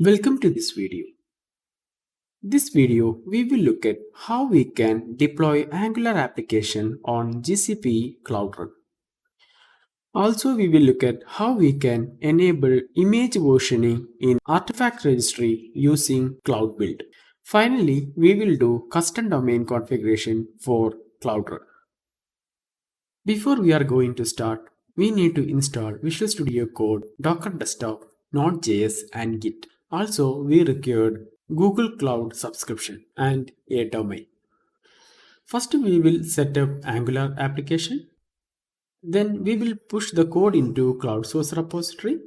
Welcome to this video. This video we will look at how we can deploy Angular application on GCP Cloud Run. Also we will look at how we can enable image versioning in Artifact Registry using Cloud Build. Finally, we will do custom domain configuration for Cloud Run. Before we are going to start, we need to install Visual Studio Code, Docker Desktop, Node.js and Git. Also, we required Google Cloud subscription and a domain. First, we will set up Angular application. Then we will push the code into Cloud Source Repository.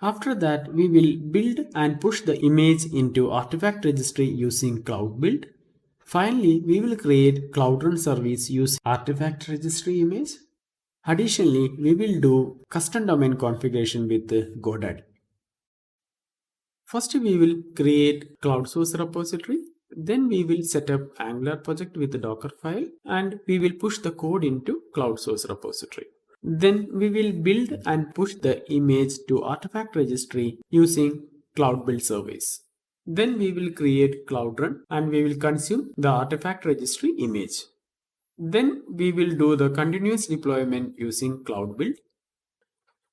After that, we will build and push the image into Artifact Registry using Cloud Build. Finally, we will create Cloud Run service using Artifact Registry image. Additionally, we will do custom domain configuration with GoDaddy. First, we will create Cloud Source Repository. Then we will set up Angular project with the Dockerfile and we will push the code into Cloud Source Repository. Then we will build and push the image to Artifact Registry using Cloud Build service. Then we will create Cloud Run and we will consume the Artifact Registry image. Then we will do the continuous deployment using Cloud Build.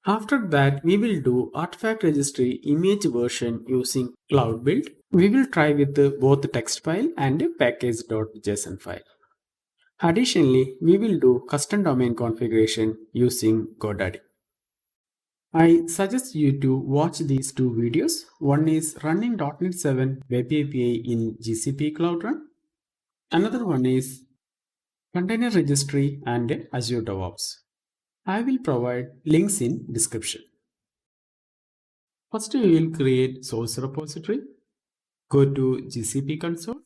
After that, we will do Artifact Registry image version using Cloud Build. We will try with both text file and package.json file. Additionally, we will do custom domain configuration using GoDaddy. I suggest you to watch these two videos. One is running .NET 7 Web API in GCP Cloud Run. Another one is container registry and Azure DevOps. I will provide links in description. First, we will create source repository. Go to GCP console.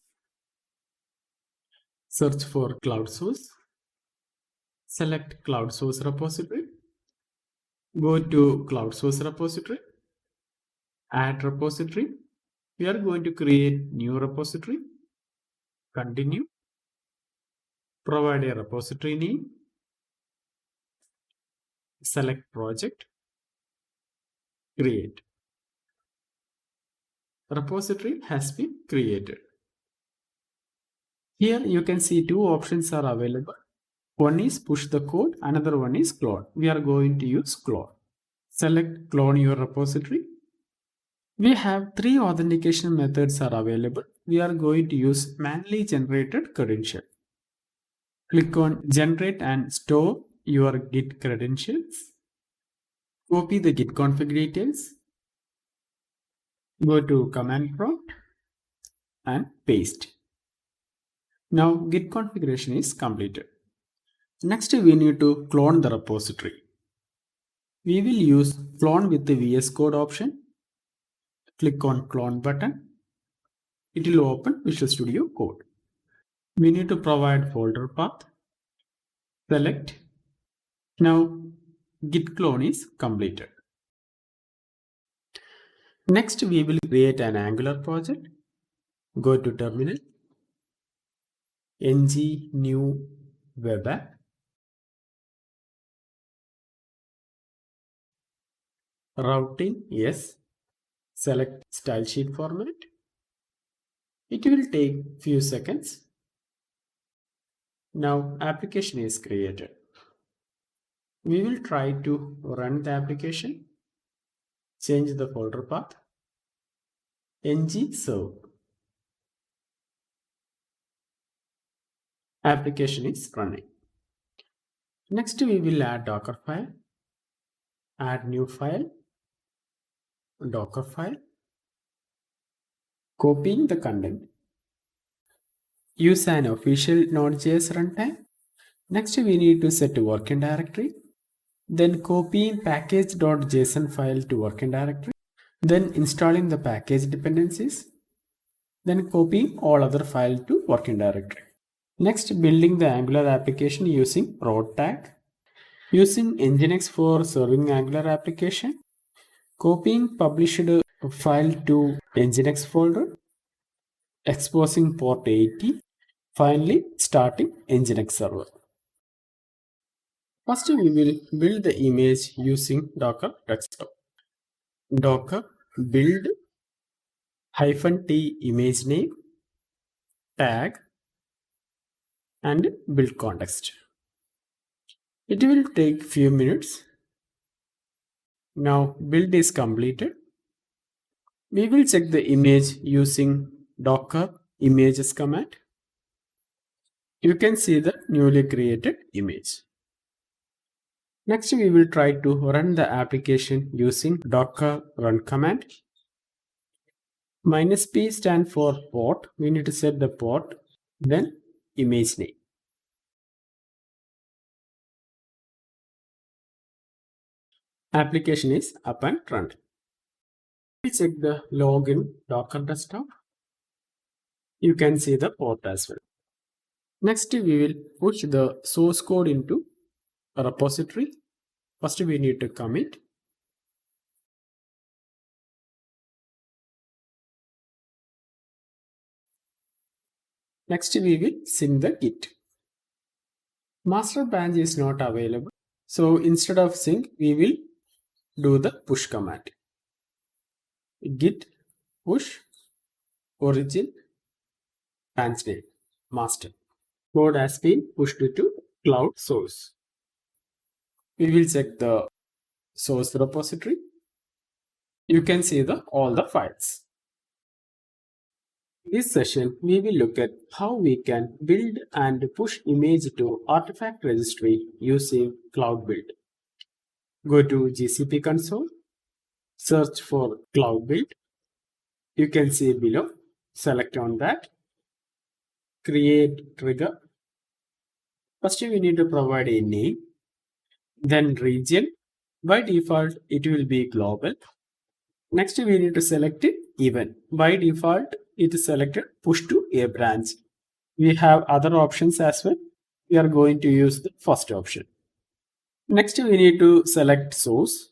Search for cloud source. Select cloud source repository. Go to cloud source repository. Add repository. We are going to create new repository. Continue. Provide a repository name. Select project. Create. Repository has been created. Here you can see two options are available. One is push the code, another one is clone. We are going to use clone. Select clone your repository. We have three authentication methods are available. We are going to use manually generated credential. Click on generate and store your Git credentials. Copy the Git config details. Go to command prompt and paste. Now Git configuration is completed. Next we need to clone the repository. We will use clone with the VS Code option. Click on clone button. It will open Visual Studio Code. We need to provide folder path. Select. Now Git clone is completed. Next we will create an Angular project. Go to terminal. ng new web app. Routing, yes. Select style sheet format. It will take few seconds. Now application is created. We will try to run the application. Change the folder path. ng serve. Application is running. Next we will add Dockerfile. Add new file. Dockerfile. Copying the content. Use an official Node.js runtime. Next we need to set working directory. Then copying package.json file to working directory. Then installing the package dependencies. Then copying all other files to working directory. Next, building the Angular application using road tag. Using Nginx for serving Angular application. Copying published file to Nginx folder. Exposing port 80. Finally, starting Nginx server. First, we will build the image using Docker Desktop. Docker build -t image name, tag, and build context. It will take few minutes. Now build is completed. We will check the image using Docker images command. You can see the newly created image. Next, we will try to run the application using Docker run command. -p stand for port. We need to set the port, then image name. Application is up and running. We check the login Docker desktop. You can see the port as well. Next, we will push the source code into a repository. First, we need to commit. Next, we will sync the Git. Master branch is not available. So instead of sync, we will do the push command. Git push origin branch name master. Code has been pushed to cloud source. We will check the source repository. You can see all the files. In this session, we will look at how we can build and push image to Artifact Registry using Cloud Build. Go to GCP console, search for Cloud Build. You can see below, select on that, create trigger. First, we need to provide a name, then region. By default, it will be global. Next, we need to select event. By default, it is selected push to a branch. We have other options as well. We are going to use the first option. Next, we need to select source.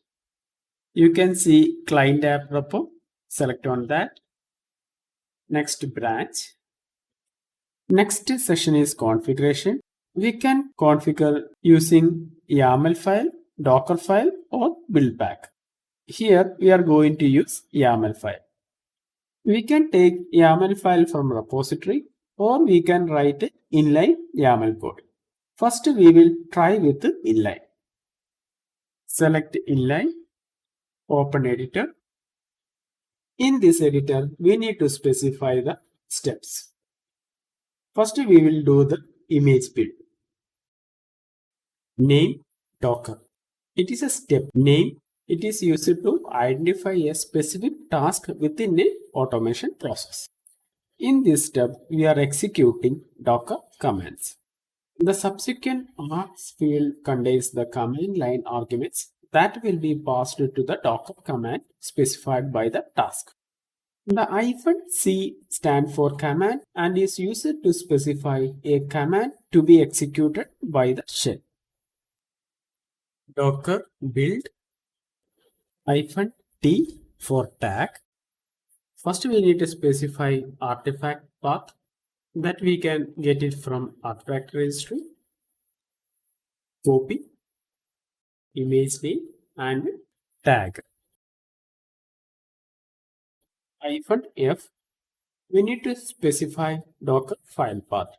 You can see client app repo. Select on that. Next, branch. Next session is configuration. We can configure using YAML file, Dockerfile, or build pack. Here we are going to use YAML file. We can take YAML file from repository or we can write inline YAML code. First we will try with inline. Select inline, open editor. In this editor, we need to specify the steps. First we will do the image build. Name Docker. It is a step name. It is used to identify a specific task within an automation process. In this step, we are executing Docker commands. The subsequent args field contains the command line arguments that will be passed to the Docker command specified by the task. The -c stands for command and is used to specify a command to be executed by the shell. Docker build -t for tag. First we need to specify artifact path that we can get it from Artifact Registry. Copy, image name and tag. -f, we need to specify Docker file path.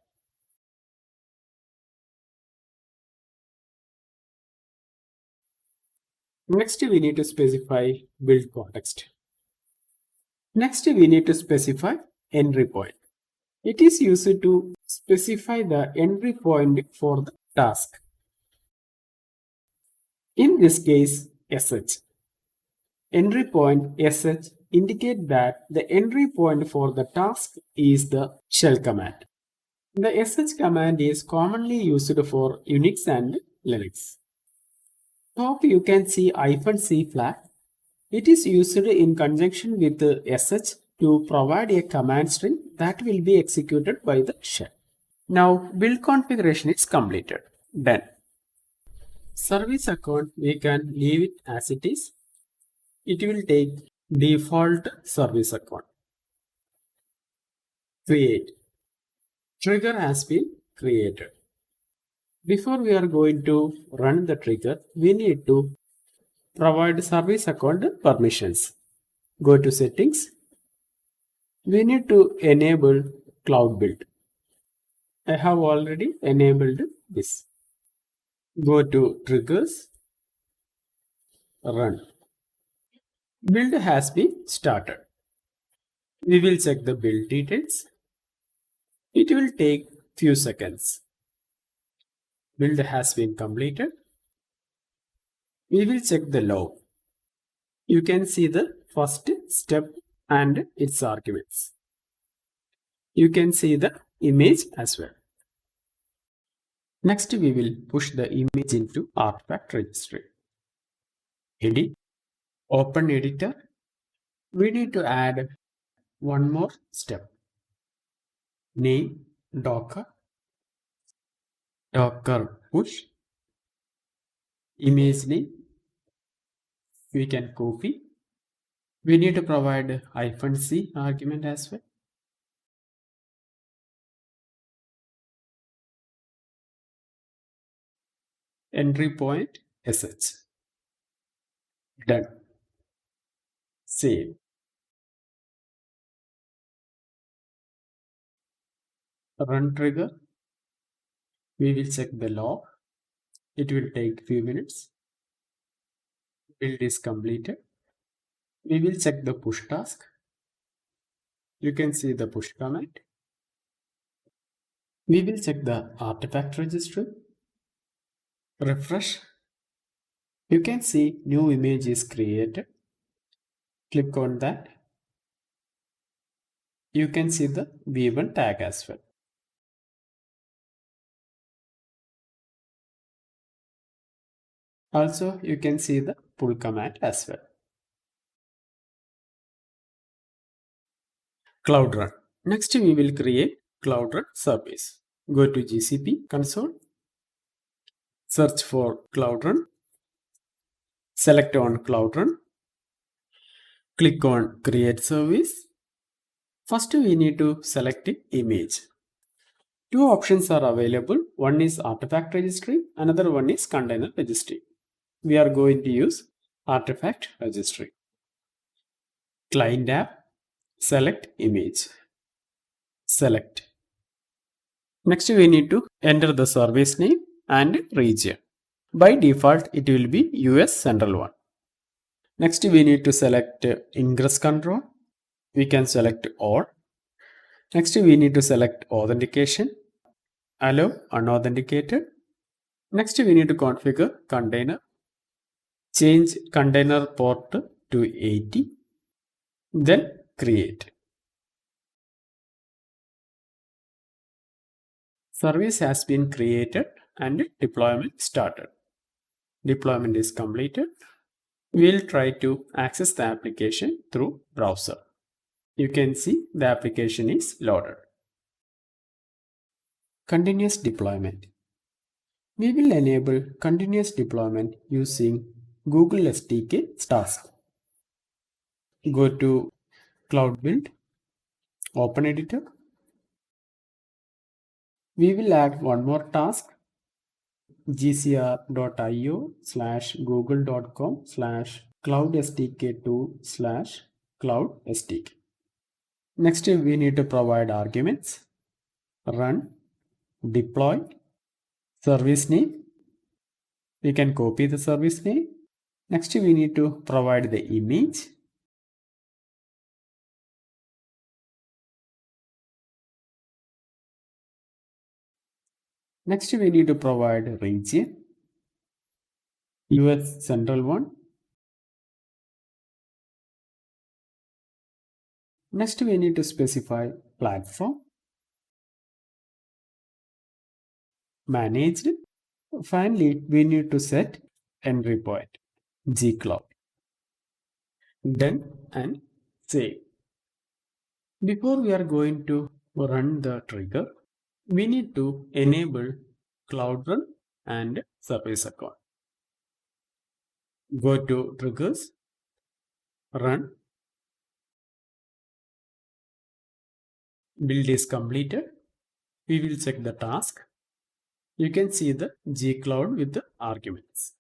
Next, we need to specify build context. Next, we need to specify entry point. It is used to specify the entry point for the task. In this case, sh. Entry point sh indicate that the entry point for the task is the shell command. The sh command is commonly used for Unix and Linux. Top you can see -c flag. It is used in conjunction with the sh to provide a command string that will be executed by the shell. Now build configuration is completed. Done. Service account we can leave it as it is. It will take default service account. Create. Trigger has been created. Before we are going to run the trigger, we need to provide service account permissions. Go to settings, We need to enable cloud build. I have already enabled this. Go to triggers, run. Build has been started. We will check the build details. It will take few seconds. Build has been completed. We will check the log. You can see the first step and its arguments. You can see the image as well. Next, we will push the image into Artifact Registry. Edit, open editor. We need to add one more step. Name Docker push, image name. We can copy. We need to provide -c argument as well. Entry point sh. Done. Save. Run trigger. We will check the log. It will take few minutes. Build is completed. We will check the push task. You can see the push command. We will check the artifact registry. Refresh. You can see new image is created. Click on that. You can see the v1 tag as well. Also, you can see the pull command as well. Cloud Run. Next, we will create Cloud Run service. Go to GCP console. Search for Cloud Run. Select on Cloud Run. Click on Create Service. First, we need to select image. Two options are available. One is Artifact Registry, another one is Container Registry. We are going to use Artifact Registry. Client app, select image. Select. Next, we need to enter the service name and region. By default, it will be US Central 1. Next, we need to select ingress control. We can select all. Next, we need to select authentication. Allow unauthenticated. Next, we need to configure container. Change container port to 80. Then create. Service has been created and deployment started. Deployment is completed. We'll try to access the application through browser. You can see the application is loaded. Continuous deployment. We will enable continuous deployment using Google SDK task. Go to Cloud Build, open editor. We will add one more task, gcr.io/google.com/cloudsdk2/cloudsdk. Next, we need to provide arguments, run, deploy, service name. We can copy the service name. Next, we need to provide the image. Next, we need to provide region, US Central 1. Next, we need to specify platform, managed. Finally, we need to set entry point, gcloud. Done and save. Before we are going to run the trigger, we need to enable Cloud Run and service account. Go to triggers, run. Build is completed. We will check the task. You can see the gcloud with the arguments.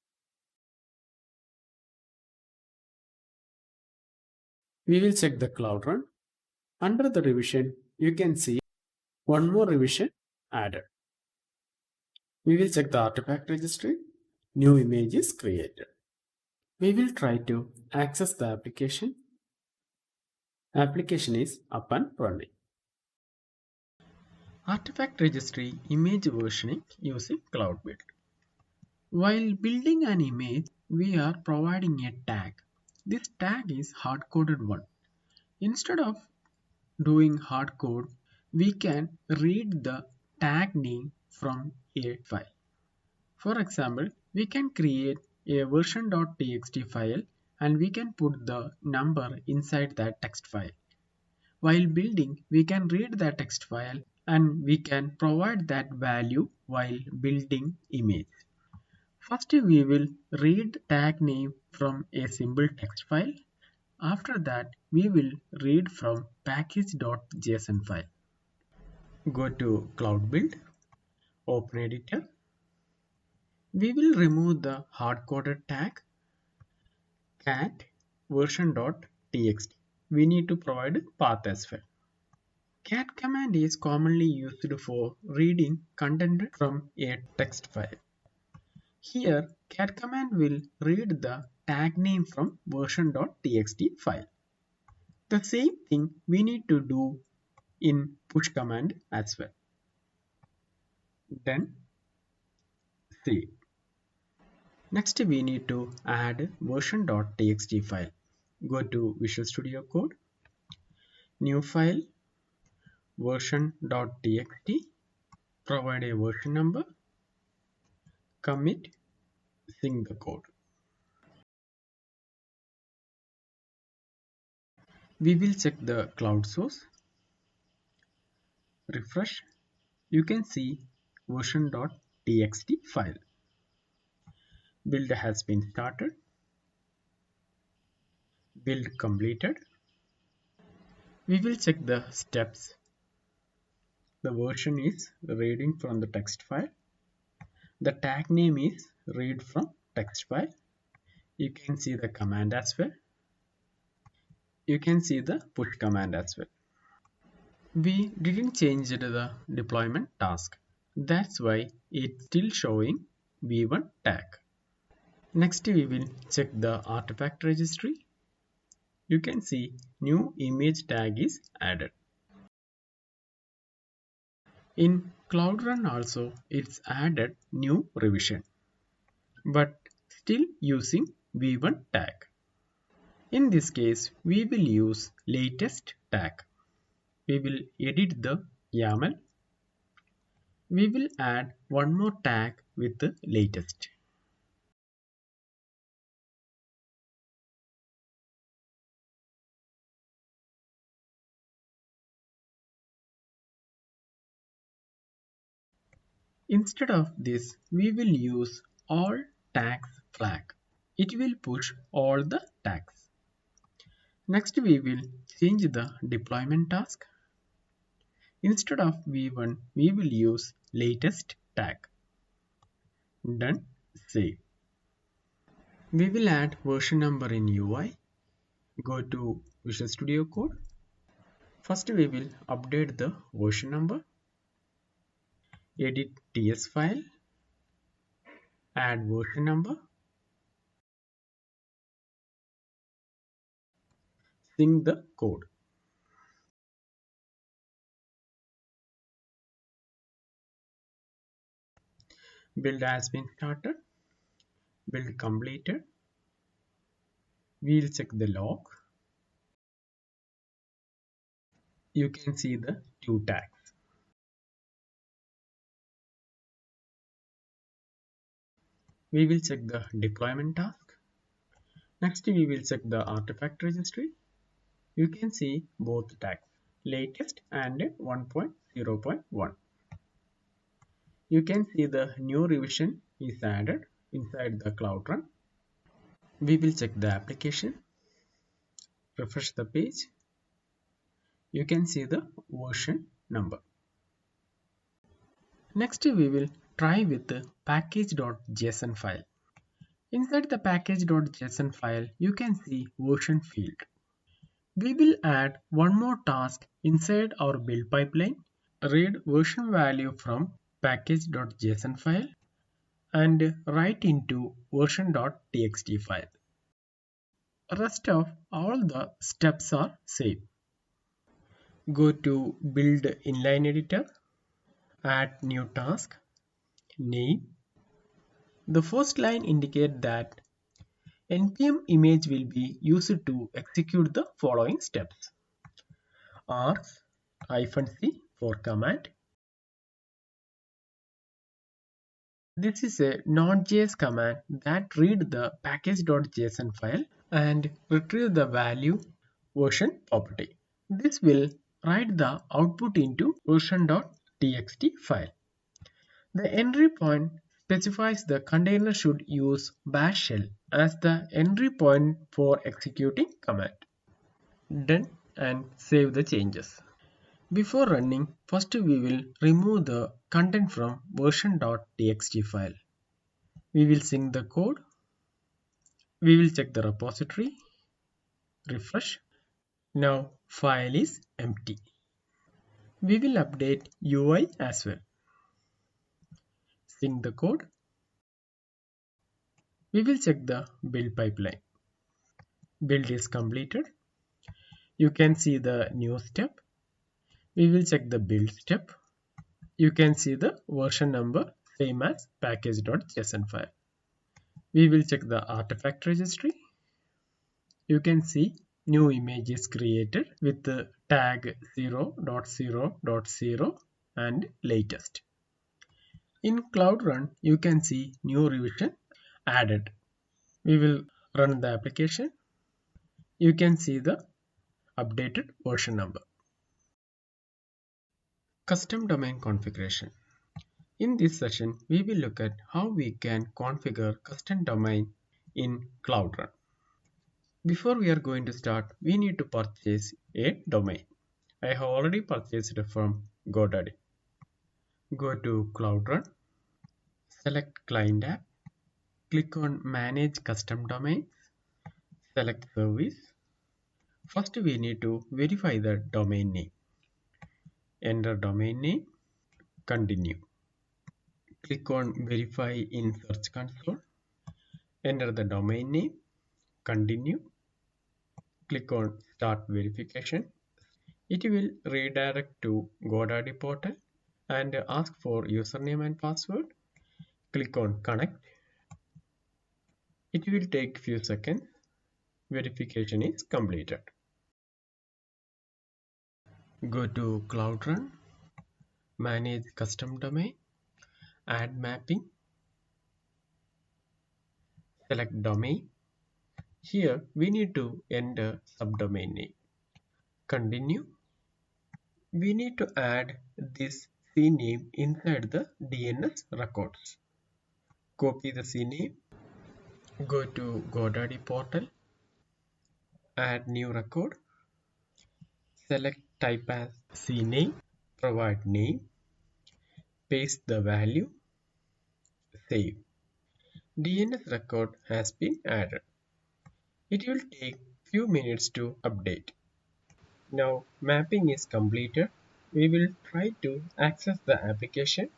We will check the Cloud Run. Under the revision, you can see one more revision added. We will check the artifact registry. New image is created. We will try to access the application. Application is up and running. Artifact Registry Image Versioning using Cloud Build. While building an image, we are providing a tag. This tag is hard-coded one. Instead of doing hard code, we can read the tag name from a file. For example, we can create a version.txt file and we can put the number inside that text file. While building, we can read the text file and we can provide that value while building image. First, we will read tag name from a simple text file. After that, we will read from package.json file. Go to Cloud Build, open editor. We will remove the hard-coded tag cat version.txt. We need to provide path as well. Cat command is commonly used for reading content from a text file. Here, cat command will read the tag name from version.txt file. The same thing we need to do in push command as well. Then save. Next we need to add version.txt file. Go to Visual Studio Code, new file, version.txt, provide a version number, commit, sync the code. We will check the cloud source, refresh, you can see version.txt file. Build has been started, build completed. We will check the steps. The version is reading from the text file. The tag name is read from text file. You can see the command as well. You can see the push command as well. We didn't change the deployment task. That's why it's still showing v1 tag. Next we will check the artifact registry. You can see new image tag is added. In Cloud Run also it's added new revision, but still using v1 tag. In this case we will use latest tag. We will edit the YAML. We will add one more tag with the latest. Instead of this, we will use all tags flag. It will push all the tags. Next, we will change the deployment task. Instead of v1, we will use latest tag. Done, save. We will add version number in UI. Go to Visual Studio Code. First, we will update the version number. Edit TS file. Add version number. Sync the code. Build has been started. Build completed. We'll check the log. You can see the two tags. We will check the deployment task. Next, we will check the artifact registry. You can see both tags, latest and 1.0.1. You can see the new revision is added inside the Cloud Run. We will check the application. Refresh the page. You can see the version number. Next, we will try with the package.json file. Inside the package.json file, you can see version field. We will add one more task inside our build pipeline. Read version value from package.json file and write into version.txt file. Rest of all the steps are same. Go to build inline editor, add new task, name. The first line indicates that npm image will be used to execute the following steps. -c for command. This is a Node.js command that read the package.json file and retrieve the value version property. This will write the output into version.txt file. The entry point specifies the container should use bash shell as the entry point for executing command. Done and save the changes. Before running, first we will remove the content from version.txt file. We will sync the code. We will check the repository. Refresh. Now file is empty. We will update UI as well. Sync the code. We will check the build pipeline. Build is completed. You can see the new step. We will check the build step. You can see the version number same as package.json file. We will check the artifact registry. You can see new image is created with the tag 0.0.0 and latest. In Cloud Run, you can see new revision added. We will run the application. You can see the updated version number. Custom domain configuration. In this session, we will look at how we can configure custom domain in Cloud Run. Before we are going to start, we need to purchase a domain. I have already purchased it from GoDaddy. Go to Cloud Run, select Client app, click on Manage Custom Domains, select Service. First, we need to verify the domain name. Enter domain name, continue. Click on Verify in Search Console. Enter the domain name, continue. Click on Start Verification. It will redirect to GoDaddy portal and ask for username and password. Click on Connect. It will take few seconds. Verification is completed. Go to Cloud Run, Manage Custom Domain, Add Mapping, select Domain. Here we need to enter subdomain name. Continue. We need to add this CNAME inside the DNS records. Copy the CNAME. Go to GoDaddy portal. Add new record. Select type as CNAME. Provide name. Paste the value. Save. DNS record has been added. It will take few minutes to update. Now mapping is completed. We will try to access the application.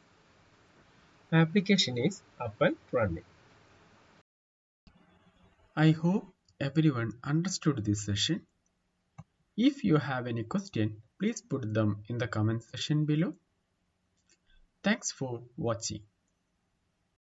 Application is up and running. I hope everyone understood this session. If you have any question, please put them in the comment section below. Thanks for watching.